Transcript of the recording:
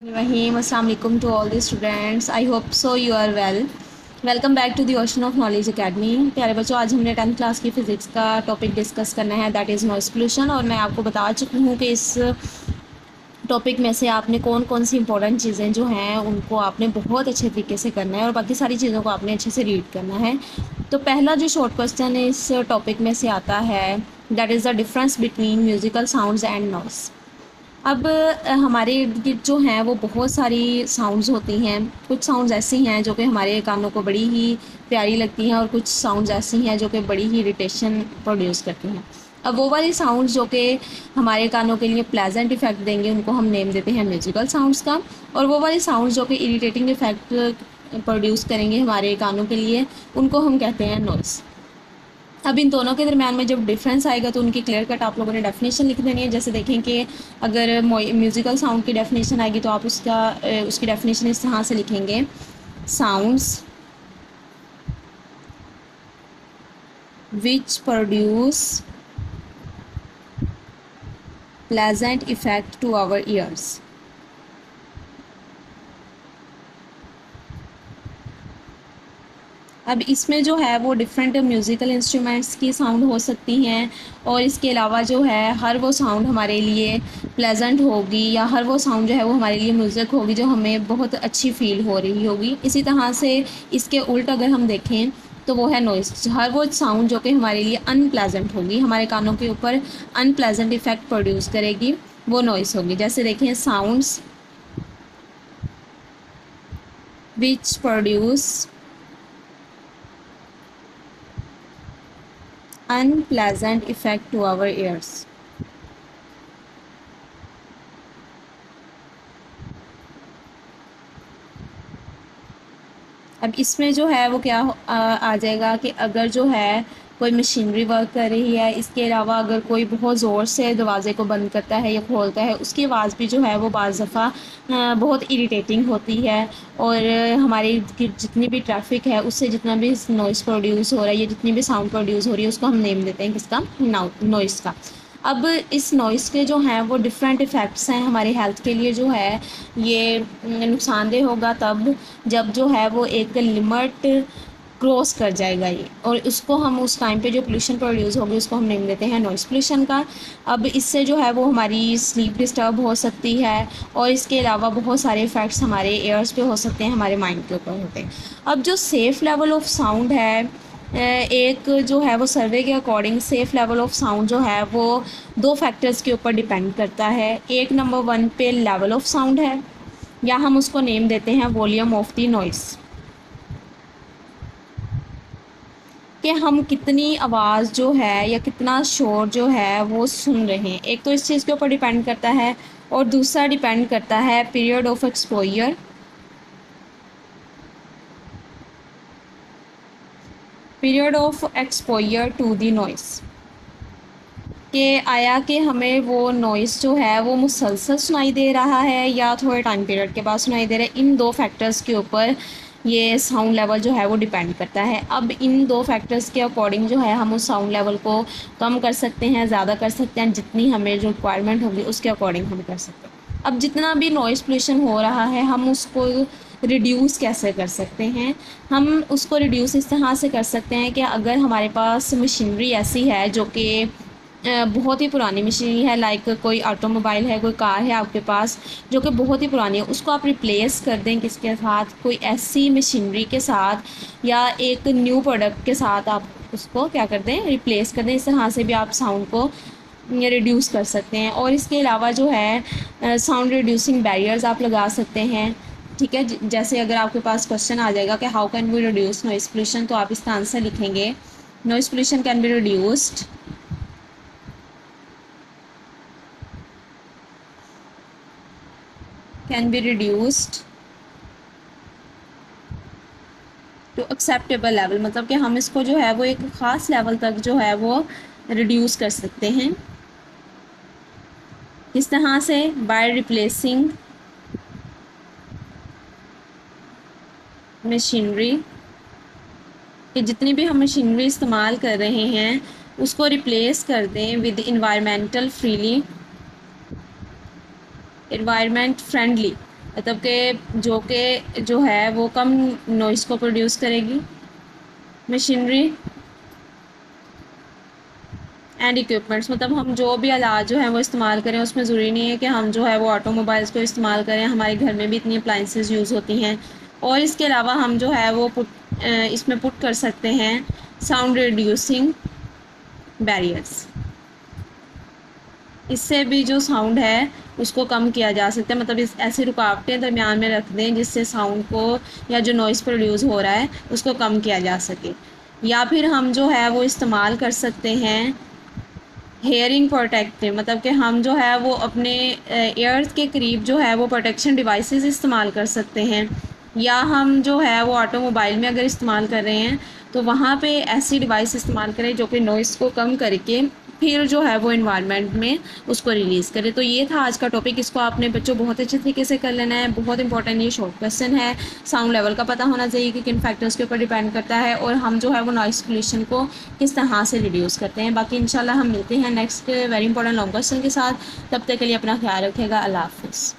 Rahim, Assalamu alaikum to all the students. I hope so you are well. Welcome back to the ocean of knowledge academy. प्यारे बच्चों, आज हमने 10th class की physics का topic discuss करना है, that is noise pollution. और मैं आपको बता चुकी हूँ कि इस टॉपिक में से आपने कौन कौन सी इंपॉर्टेंट चीज़ें जो हैं उनको आपने बहुत अच्छे तरीके से करना है और बाकी सारी चीज़ों को आपने अच्छे से रीड करना है। तो पहला जो शॉर्ट क्वेश्चन इस टॉपिक में से आता है, that is the difference between musical sounds and noise. अब हमारे इर्द गिर्द जो हैं वो बहुत सारी साउंड्स होती हैं। कुछ साउंड्स ऐसी हैं जो कि हमारे कानों को बड़ी ही प्यारी लगती हैं और कुछ साउंड्स ऐसी हैं जो कि बड़ी ही इरिटेशन प्रोड्यूस करती हैं। अब वो वाली साउंड्स जो कि हमारे कानों के लिए प्लेजेंट इफ़ेक्ट देंगे उनको हम नेम देते हैं म्यूज़िकल साउंड्स का, और वो वाली साउंड्स जो कि इरिटेटिंग इफ़ेक्ट प्रोड्यूस करेंगे हमारे कानों के लिए उनको हम कहते हैं नॉइज़। अब इन दोनों के दरमियान में जब डिफरेंस आएगा तो उनकी क्लियर कट आप लोगों ने डेफिनेशन लिख देनी है। जैसे देखें कि अगर म्यूज़िकल साउंड की डेफिनेशन आएगी तो आप उसकी डेफिनेशन इस तरह से लिखेंगे, sounds which produce pleasant effect to our ears. अब इसमें जो है वो डिफरेंट म्यूज़िकल इंस्ट्रूमेंट्स की साउंड हो सकती हैं, और इसके अलावा जो है हर वो साउंड हमारे लिए प्लेजेंट होगी या हर वो साउंड जो है वो हमारे लिए म्यूज़िक होगी जो हमें बहुत अच्छी फ़ील हो रही होगी। इसी तरह से इसके उल्ट अगर हम देखें तो वो है नॉइज़, हर वो साउंड जो कि हमारे लिए अनप्लेजेंट होगी, हमारे कानों के ऊपर अनप्लेजेंट इफ़ेक्ट प्रोड्यूस करेगी, वो नॉइज़ होगी। जैसे देखें, sounds which produce unpleasant effect to our ears। अब इसमें जो है वो क्या आ जाएगा कि अगर जो है कोई मशीनरी वर्क कर रही है, इसके अलावा अगर कोई बहुत ज़ोर से दरवाज़े को बंद करता है या खोलता है, उसकी आवाज़ भी जो है वो बाज़ दफ़ा बहुत इरिटेटिंग होती है, और हमारी जितनी भी ट्रैफिक है उससे जितना भी नॉइज़ प्रोड्यूस हो रहा है या जितनी भी साउंड प्रोड्यूस हो रही है उसको हम नेम देते हैं किसका, नॉइज़ का। अब इस नॉइज़ के जो हैं वो डिफरेंट इफ़ेक्ट्स हैं हमारी हेल्थ के लिए। जो है ये नुकसानदेह होगा तब जब जो है वो एक लिमिट क्रॉस कर जाएगा ये, और उसको हम उस टाइम पे जो पोल्यूशन प्रोड्यूस होगी उसको हम नेम देते हैं नॉइज़ पोल्यूशन का। अब इससे जो है वो हमारी स्लीप डिस्टर्ब हो सकती है, और इसके अलावा बहुत सारे इफ़ेक्ट्स हमारे एयर्स पे हो सकते हैं, हमारे माइंड के ऊपर होते हैं। अब जो सेफ़ लेवल ऑफ साउंड है, एक जो है वो सर्वे के according safe level of sound जो है वो 2 फैक्टर्स के ऊपर डिपेंड करता है। एक नंबर 1 पे लेवल ऑफ साउंड है, या हम उसको नेम देते हैं वॉल्यूम ऑफ द नॉइज़, कि हम कितनी आवाज़ जो है या कितना शोर जो है वो सुन रहे हैं। एक तो इस चीज़ के ऊपर डिपेंड करता है, और दूसरा डिपेंड करता है period of exposure, to the noise, कि आया कि हमें वो नॉइज़ जो है वो मुसलसल सुनाई दे रहा है या थोड़े टाइम पीरियड के बाद सुनाई दे रहा है। इन 2 फैक्टर्स के ऊपर ये साउंड लेवल जो है वो डिपेंड करता है। अब इन 2 फैक्टर्स के अकॉर्डिंग जो है हम उस साउंड लेवल को कम कर सकते हैं, ज़्यादा कर सकते हैं, जितनी हमें जो रिक्वायरमेंट होगी उसके अकॉर्डिंग हम कर सकते हैं। अब जितना भी नॉइज़ पोल्यूशन हो रहा है हम उसको रिड्यूस कैसे कर सकते हैं? हम उसको रिड्यूस इस तरह से कर सकते हैं कि अगर हमारे पास मशीनरी ऐसी है जो कि बहुत ही पुरानी मशीनरी है, लाइक कोई ऑटोमोबाइल है, कोई कार है आपके पास जो कि बहुत ही पुरानी है, उसको आप रिप्लेस कर दें किसके साथ, कोई ऐसी मशीनरी के साथ, या एक न्यू प्रोडक्ट के साथ आप उसको क्या कर दें, रिप्लेस कर दें। इस तरह से भी आप साउंड को रिड्यूस कर सकते हैं। और इसके अलावा जो है साउंड रिड्यूसिंग बैरियर्स आप लगा सकते हैं। ठीक है, जैसे अगर आपके पास क्वेश्चन आ जाएगा कि how can we reduce noise pollution, तो आप इसका आंसर लिखेंगे, noise pollution can be reduced to acceptable level, मतलब कि हम इसको जो है वो एक ख़ास लेवल तक जो है वो रिड्यूस कर सकते हैं। इस तरह से बाय रिप्लेसिंग मशीनरी, कि जितनी भी हम मशीनरी इस्तेमाल कर रहे हैं उसको रिप्लेस कर दें विद इन्वायरमेंट फ्रेंडली मतलब कि जो है वो कम नॉइज़ को प्रोड्यूस करेगी। मशीनरी एंड इक्विपमेंट्स, मतलब हम जो भी आलात जो हैं वो इस्तेमाल करें, उसमें ज़रूरी नहीं है कि हम जो है वो ऑटोमोबाइल्स को इस्तेमाल करें, हमारे घर में भी इतनी अप्लाइंसेस यूज़ होती हैं। और इसके अलावा हम जो है वो इसमें पुट कर सकते हैं साउंड रिड्यूसिंग बैरियर्स। इससे भी जो साउंड है उसको कम किया जा सकता है, मतलब इस ऐसी रुकावटें दरमियान में रख दें जिससे साउंड को या जो नॉइज़ प्रोड्यूस हो रहा है उसको कम किया जा सके। या फिर हम जो है वो इस्तेमाल कर सकते हैं हेयरिंग प्रोटेक्टिव, मतलब कि हम जो है वो अपने ईयर्स के करीब जो है वो प्रोटेक्शन डिवाइसेस इस्तेमाल कर सकते हैं। या हम जो है वो ऑटोमोबाइल में अगर इस्तेमाल कर रहे हैं तो वहाँ पे ऐसी डिवाइस इस्तेमाल करें जो कि नॉइज़ को कम करके फिर जो है वो इन्वायरमेंट में उसको रिलीज़ करे। तो ये था आज का टॉपिक, इसको आपने बच्चों बहुत अच्छे तरीके से कर लेना है। बहुत इंपॉर्टेंट ये शॉर्ट क्वेश्चन है। साउंड लेवल का पता होना चाहिए कि किन फैक्टर्स के ऊपर डिपेंड करता है और हम जो है वो नॉइस पोल्यूशन को किस तरह से रिड्यूस करते हैं। बाकी इंशाल्लाह हम मिलते हैं next very important long question के साथ। तब तक के लिए अपना ख्याल रखिएगा। अल्लाह हाफ़िज़।